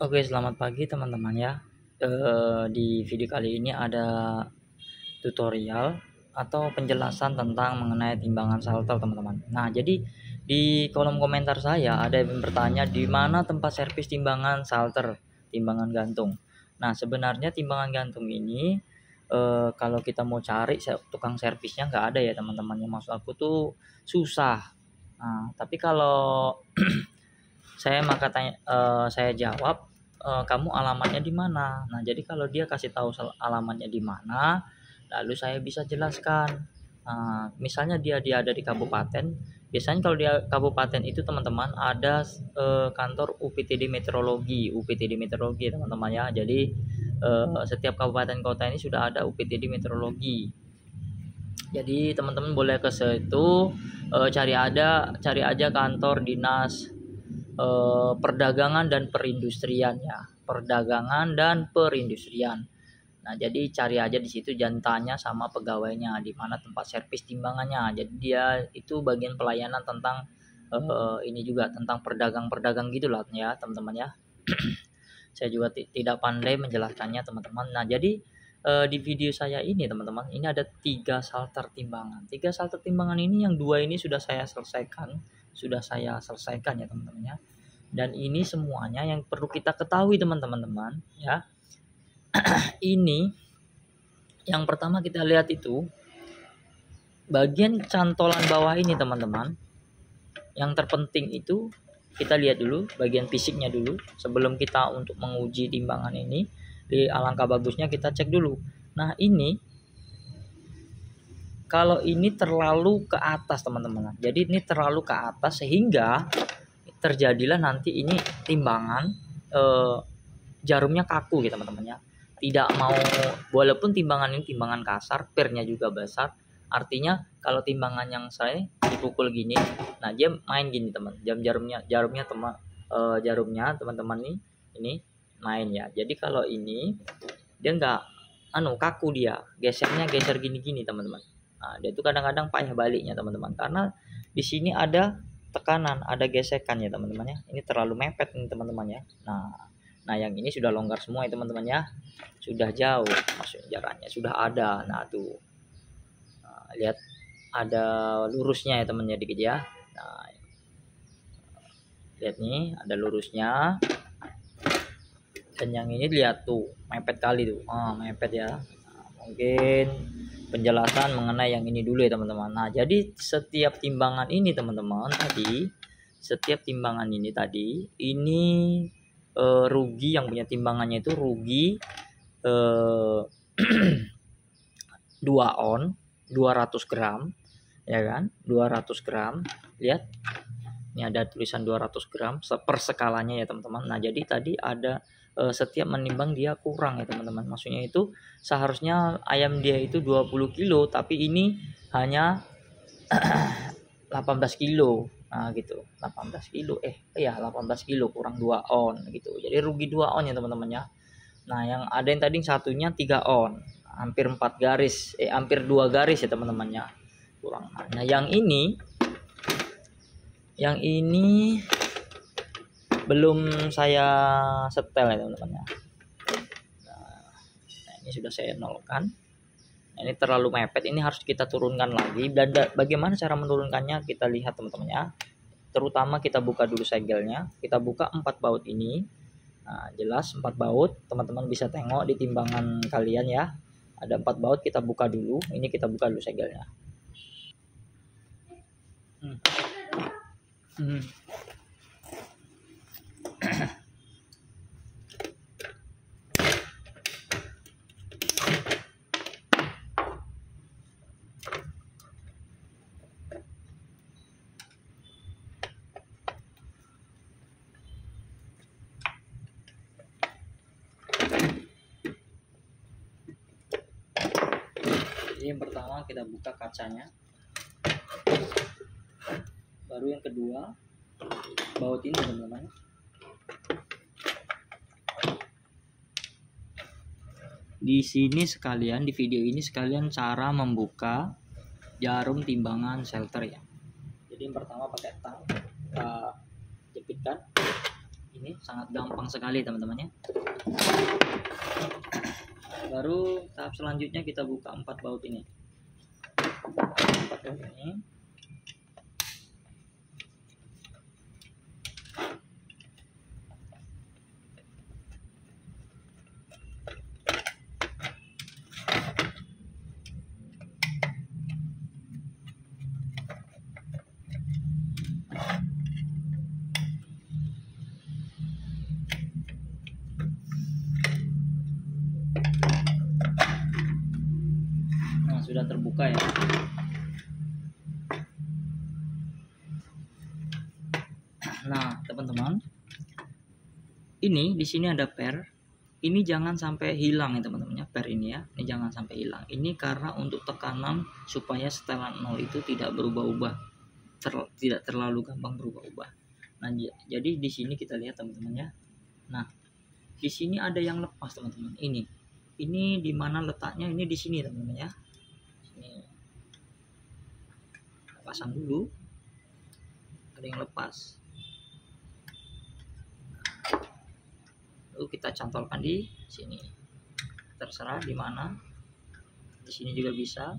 Oke, selamat pagi teman-teman ya. Di video kali ini ada tutorial atau penjelasan tentang mengenai timbangan salter teman-teman. Nah, jadi di kolom komentar saya ada yang bertanya di mana tempat servis timbangan salter, timbangan gantung. Nah, sebenarnya timbangan gantung ini kalau kita mau cari tukang servisnya nggak ada ya teman-teman. Yang maksud aku tuh susah. Nah, tapi kalau saya jawab, "Kamu alamatnya di mana?" Nah, jadi kalau dia kasih tahu alamatnya di mana, lalu saya bisa jelaskan. Misalnya dia ada di kabupaten, biasanya kalau dia kabupaten itu teman-teman ada kantor UPTD meteorologi teman-teman ya. Jadi setiap kabupaten kota ini sudah ada UPTD meteorologi. Jadi teman-teman boleh ke situ, cari aja kantor dinas perdagangan dan perindustrian ya, perdagangan dan perindustrian. Nah, jadi cari aja di situ, jangan tanya sama pegawainya di mana tempat servis timbangannya. Jadi dia itu bagian pelayanan tentang ini juga tentang perdagang-perdagang gitulah ya, teman-teman ya. Saya juga tidak pandai menjelaskannya, teman-teman. Nah, jadi di video saya ini, teman-teman, ini ada 3 salter timbangan. 3 salter timbangan ini yang 2 ini sudah saya selesaikan ya, teman-teman ya. Dan ini semuanya yang perlu kita ketahui teman-teman ya. Ini yang pertama kita lihat itu bagian cantolan bawah ini teman-teman. Yang terpenting itu kita lihat dulu bagian fisiknya dulu sebelum kita untuk menguji timbangan ini. Alangkah bagusnya kita cek dulu. Nah, ini kalau ini terlalu ke atas teman-teman. Jadi ini terlalu ke atas sehingga terjadilah nanti ini timbangan jarumnya kaku gitu teman-teman ya. Tidak mau, walaupun timbangan ini timbangan kasar, pernya juga besar, artinya kalau timbangan yang saya dipukul gini, nah dia main gini teman, jarumnya teman-teman ini main ya. Jadi kalau ini dia nggak kaku, dia geser gini-gini teman-teman. Nah, dia itu kadang-kadang payah baliknya teman-teman karena di sini ada tekanan, ada gesekan ya teman-teman ya. Ini terlalu mepet nih teman-teman ya. Nah, yang ini sudah longgar semua ya teman-teman ya. Sudah jauh maksudnya jaraknya, sudah ada. Nah, tuh. Lihat ada lurusnya ya teman-teman dikit ya. Nah, lihat nih ada lurusnya. Dan yang ini lihat tuh, mepet kali tuh. Mepet ya. Nah, mungkin penjelasan mengenai yang ini dulu ya teman-teman. Nah, jadi setiap timbangan ini teman-teman tadi, ini rugi, yang punya timbangannya itu rugi 2 on 200 gram ya kan, 200 gram. Lihat ini ada tulisan 200 gram per skalanya ya teman-teman. Nah, jadi tadi ada setiap menimbang dia kurang ya teman-teman. Maksudnya itu seharusnya ayam dia itu 20 kilo tapi ini hanya 18 kilo. Nah, gitu. 18 kilo 18 kilo kurang 2 on gitu. Jadi rugi 2 on ya teman-teman ya. Nah, yang ada yang tadi satunya 3 on. Hampir 4 garis, hampir 2 garis ya teman-teman ya. Kurang. Nah, yang ini belum saya setel ya teman-teman ya. Nah, ini sudah saya nolkan. Nah, ini terlalu mepet, ini harus kita turunkan lagi. Dan bagaimana cara menurunkannya kita lihat teman-teman ya. Terutama kita buka dulu segelnya, kita buka 4 baut ini. Nah, jelas 4 baut, teman-teman bisa tengok di timbangan kalian ya. Ada 4 baut, kita buka dulu. Ini kita buka dulu segelnya. Jadi yang pertama kita buka kacanya, baru yang kedua baut ini teman-teman. Di sini sekalian, di video ini sekalian cara membuka jarum timbangan shelter ya. Jadi yang pertama pakai tang, kita jepitkan Ini sangat gampang sekali teman-teman ya. Baru tahap selanjutnya kita buka 4 baut ini. 4 baut ini. Sudah terbuka ya. Nah, teman-teman, ini di sini ada per. Ini jangan sampai hilang ya teman-teman ya, per ini ya. Ini jangan sampai hilang. Ini karena untuk tekanan supaya setelan 0 itu tidak berubah-ubah. Tidak terlalu gampang berubah-ubah. Nah, jadi di sini kita lihat teman-teman ya. Nah, di sini ada yang lepas teman-teman. Ini di mana letaknya? Ini di sini teman-teman ya. Pasang dulu, ada yang lepas, lalu kita cantolkan di sini, terserah di mana. Di sini juga bisa,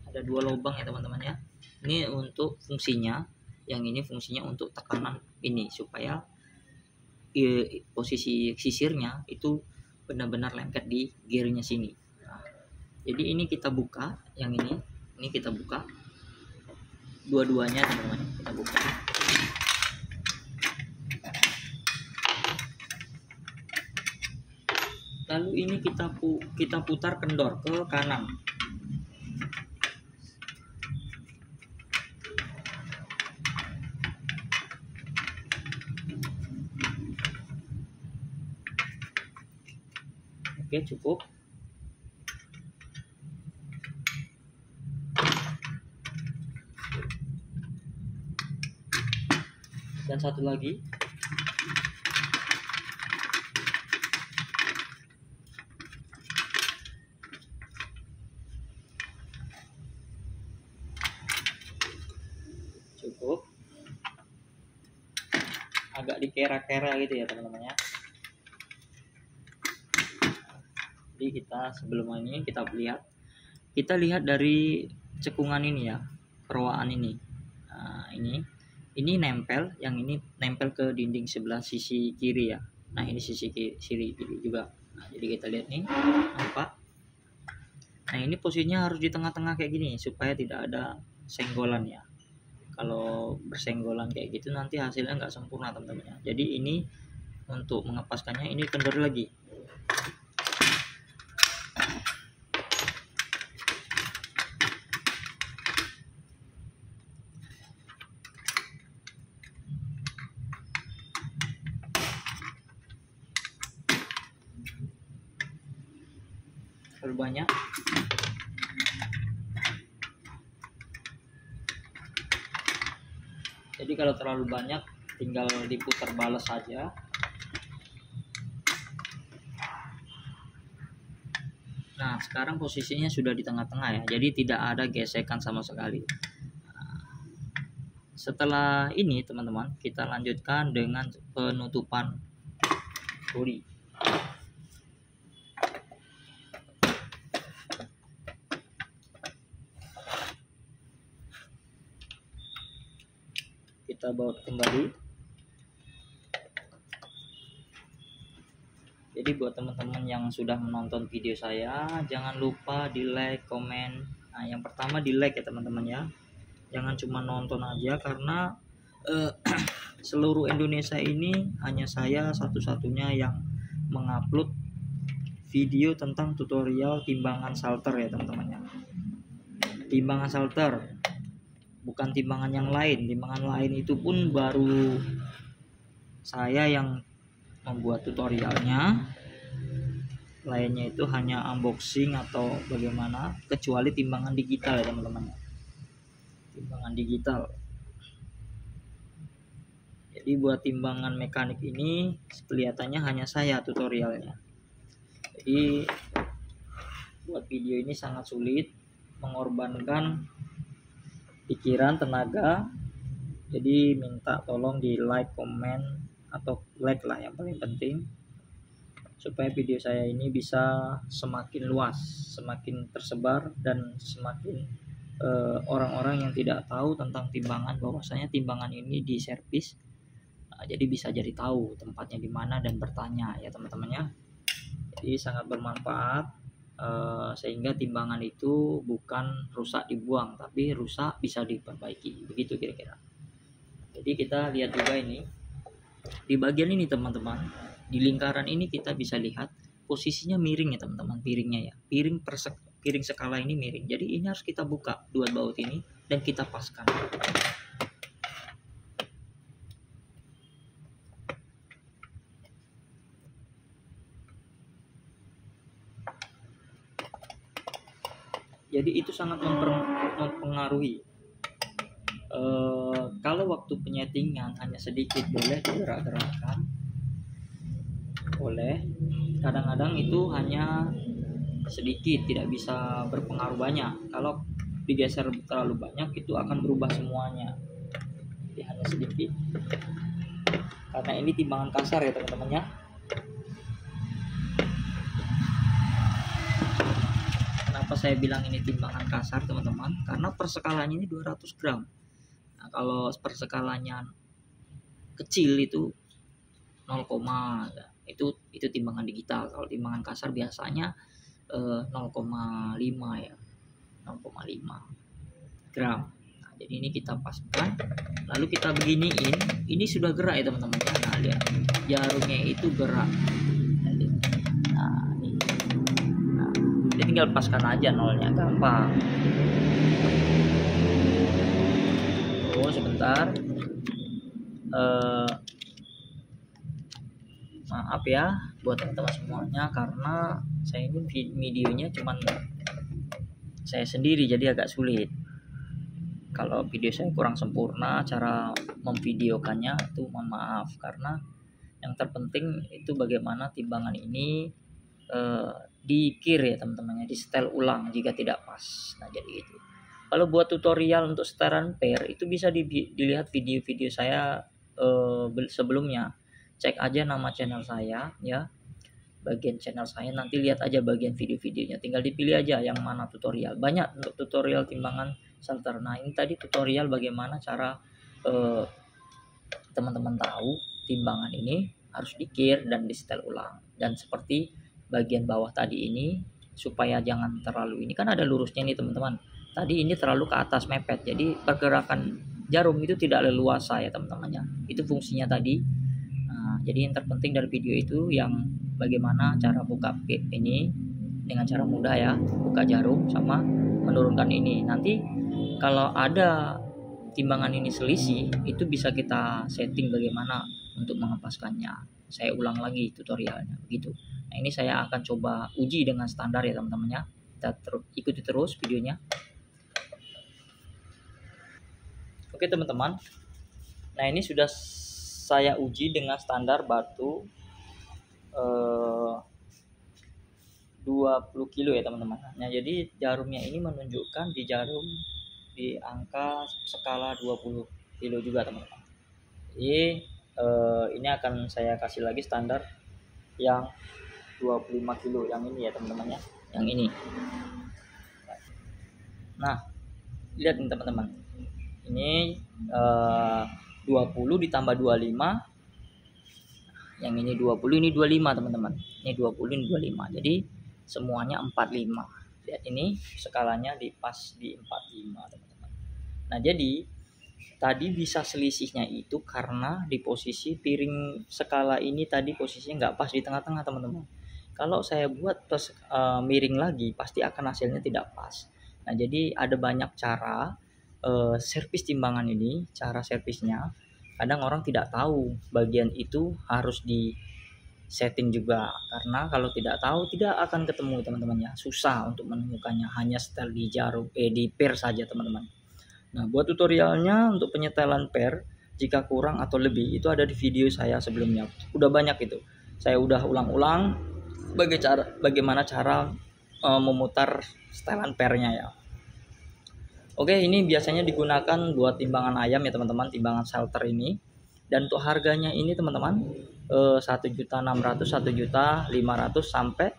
ada 2 lubang ya teman-teman ya. Ini untuk fungsinya, yang ini fungsinya untuk tekanan ini supaya posisi sisirnya itu benar-benar lengket di gearnya sini. Nah, jadi ini kita buka, yang ini kita buka dua-duanya teman-teman, kita buka. Lalu ini kita putar kendor ke kanan. Oke, cukup. Dan satu lagi. Cukup. Agak dikera-kera gitu ya teman-teman ya. Jadi kita sebelum ini kita lihat dari cekungan ini ya, kerowaan ini. Nah, ini nempel, yang ini nempel ke dinding sebelah sisi kiri ya. Nah, ini sisi kiri juga. Nah, jadi kita lihat nih, nampak. Nah, ini posisinya harus di tengah-tengah kayak gini supaya tidak ada senggolan ya. Kalau bersenggolan kayak gitu nanti hasilnya nggak sempurna teman-teman ya. Jadi ini untuk mengepaskannya, ini kendor lagi. Terlalu banyak. Jadi kalau terlalu banyak tinggal diputar balas saja. Nah, sekarang posisinya sudah di tengah-tengah ya. Jadi tidak ada gesekan sama sekali. Nah, setelah ini teman-teman, kita lanjutkan dengan penutupan bodi. Kita baut kembali. Jadi buat teman-teman yang sudah menonton video saya, jangan lupa di like, komen. Nah, yang pertama di like ya teman-teman ya. Jangan cuma nonton aja, karena seluruh Indonesia ini hanya saya satu-satunya yang mengupload video tentang tutorial timbangan salter ya teman-teman ya. Timbangan salter, bukan timbangan yang lain. Timbangan lain itu pun baru saya yang membuat tutorialnya. Lainnya itu hanya unboxing atau bagaimana, kecuali timbangan digital ya teman-teman. Timbangan digital. Jadi buat timbangan mekanik ini kelihatannya hanya saya tutorialnya. Jadi buat video ini sangat sulit, mengorbankan pikiran, tenaga. Jadi minta tolong di like, komen, atau like lah yang paling penting, supaya video saya ini bisa semakin luas, semakin tersebar, dan semakin orang-orang yang tidak tahu tentang timbangan, bahwasanya timbangan ini di servis. Jadi bisa jadi tahu tempatnya di mana dan bertanya ya teman-temannya. Jadi sangat bermanfaat, sehingga timbangan itu bukan rusak dibuang, tapi rusak bisa diperbaiki, begitu kira-kira. Jadi kita lihat juga ini di bagian ini teman-teman, di lingkaran ini kita bisa lihat posisinya miring ya teman-teman, piringnya ya, piring skala ini miring. Jadi ini harus kita buka dua baut ini dan kita paskan. Jadi itu sangat mempengaruhi. Kalau waktu penyetingan hanya sedikit boleh digerak-gerakkan, boleh. Kadang-kadang itu hanya sedikit, tidak bisa berpengaruh banyak. Kalau digeser terlalu banyak itu akan berubah semuanya. Jadi hanya sedikit. Karena ini timbangan kasar ya teman-teman ya. Kenapa saya bilang ini timbangan kasar teman-teman? Karena perskalanya ini 200 gram. Nah, kalau perskalanya kecil itu 0, itu timbangan digital. Kalau timbangan kasar biasanya 0,5 ya, 0,5 gram. Nah, jadi ini kita paskan, lalu kita beginiin. Ini sudah gerak ya teman-teman. Nah, lihat jarumnya itu gerak. Nah, ini. Nah, jadi tinggal paskan aja nolnya, gampang. Oh, sebentar. Maaf ya buat teman-teman semuanya, karena saya ini videonya cuman saya sendiri, jadi agak sulit. Kalau video saya kurang sempurna cara memvideokannya, itu mohon maaf. Karena yang terpenting itu bagaimana timbangan ini diikir ya teman-teman, di setel ulang jika tidak pas. Nah jadi itu. Kalau buat tutorial untuk setelan pair itu bisa dilihat video-video saya sebelumnya. Cek aja nama channel saya ya, bagian channel saya, nanti lihat aja bagian video-videonya, tinggal dipilih aja yang mana tutorial. Banyak untuk tutorial timbangan starter. Nah ini tadi tutorial bagaimana cara teman-teman tahu timbangan ini harus dikir dan disetel ulang. Dan seperti bagian bawah tadi ini, supaya jangan terlalu, ini kan ada lurusnya nih teman-teman, tadi ini terlalu ke atas mepet, jadi pergerakan jarum itu tidak leluasa ya teman-temannya. Itu fungsinya tadi. Nah, jadi yang terpenting dari video itu yang bagaimana cara buka ini dengan cara mudah ya, buka jarum sama menurunkan ini. Nanti kalau ada timbangan ini selisih, itu bisa kita setting bagaimana untuk mengepaskannya. Saya ulang lagi tutorialnya begitu. Nah ini saya akan coba uji dengan standar ya teman-teman ya. Kita ikuti terus videonya. Oke teman-teman, nah ini sudah saya uji dengan standar batu 20 kilo ya teman-teman. Nah jadi jarumnya ini menunjukkan di jarum di angka skala 20 kilo juga teman-teman. Jadi ini akan saya kasih lagi standar yang 25 kilo yang ini ya teman-teman ya, yang ini. Nah lihat nih teman-teman, ini 20 ditambah 25, yang ini 20, ini 25 teman-teman, ini 20, ini 25, jadi semuanya 45. Lihat ini skalanya pas di 45 teman-teman. Nah jadi tadi bisa selisihnya itu karena di posisi piring skala ini tadi posisinya nggak pas di tengah-tengah teman-teman. Kalau saya buat miring lagi pasti akan hasilnya tidak pas. Nah jadi ada banyak cara servis timbangan ini, cara servisnya. Kadang orang tidak tahu bagian itu harus di setting juga, karena kalau tidak tahu tidak akan ketemu teman-teman ya, susah untuk menemukannya, hanya setel di jarum di pair saja teman-teman. Nah buat tutorialnya untuk penyetelan pair jika kurang atau lebih itu ada di video saya sebelumnya, udah banyak itu, saya udah ulang-ulang bagaimana cara memutar setelan pairnya ya. Oke, ini biasanya digunakan buat timbangan ayam ya teman-teman, timbangan shelter ini. Dan untuk harganya ini teman-teman 1.600.000, 1.500.000 sampai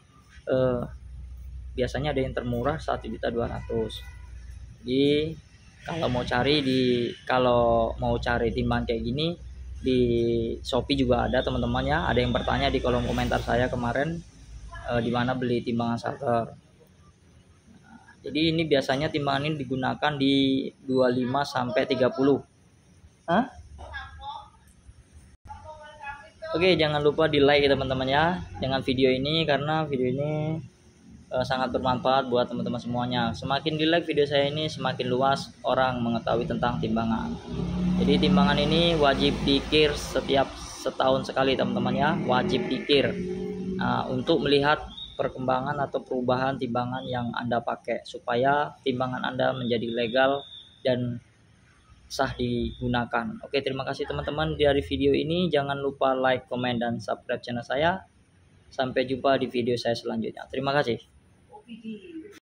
biasanya ada yang termurah 1.200.000. Jadi kalau mau cari timbang kayak gini di Shopee juga ada teman-teman ya. Ada yang bertanya di kolom komentar saya kemarin di mana beli timbangan starter. Jadi ini biasanya timbangan ini digunakan di 25 sampai 30. Hah? Oke, jangan lupa di like ya teman-teman ya dengan video ini, karena video ini sangat bermanfaat buat teman-teman semuanya. Semakin di like video saya ini, semakin luas orang mengetahui tentang timbangan. Jadi timbangan ini wajib dikir setiap setahun sekali teman-teman ya, wajib dikir untuk melihat perkembangan atau perubahan timbangan yang Anda pakai, supaya timbangan Anda menjadi legal dan sah digunakan. Oke, terima kasih teman-teman dari video ini. Jangan lupa like, komen, dan subscribe channel saya. Sampai jumpa di video saya selanjutnya. Terima kasih.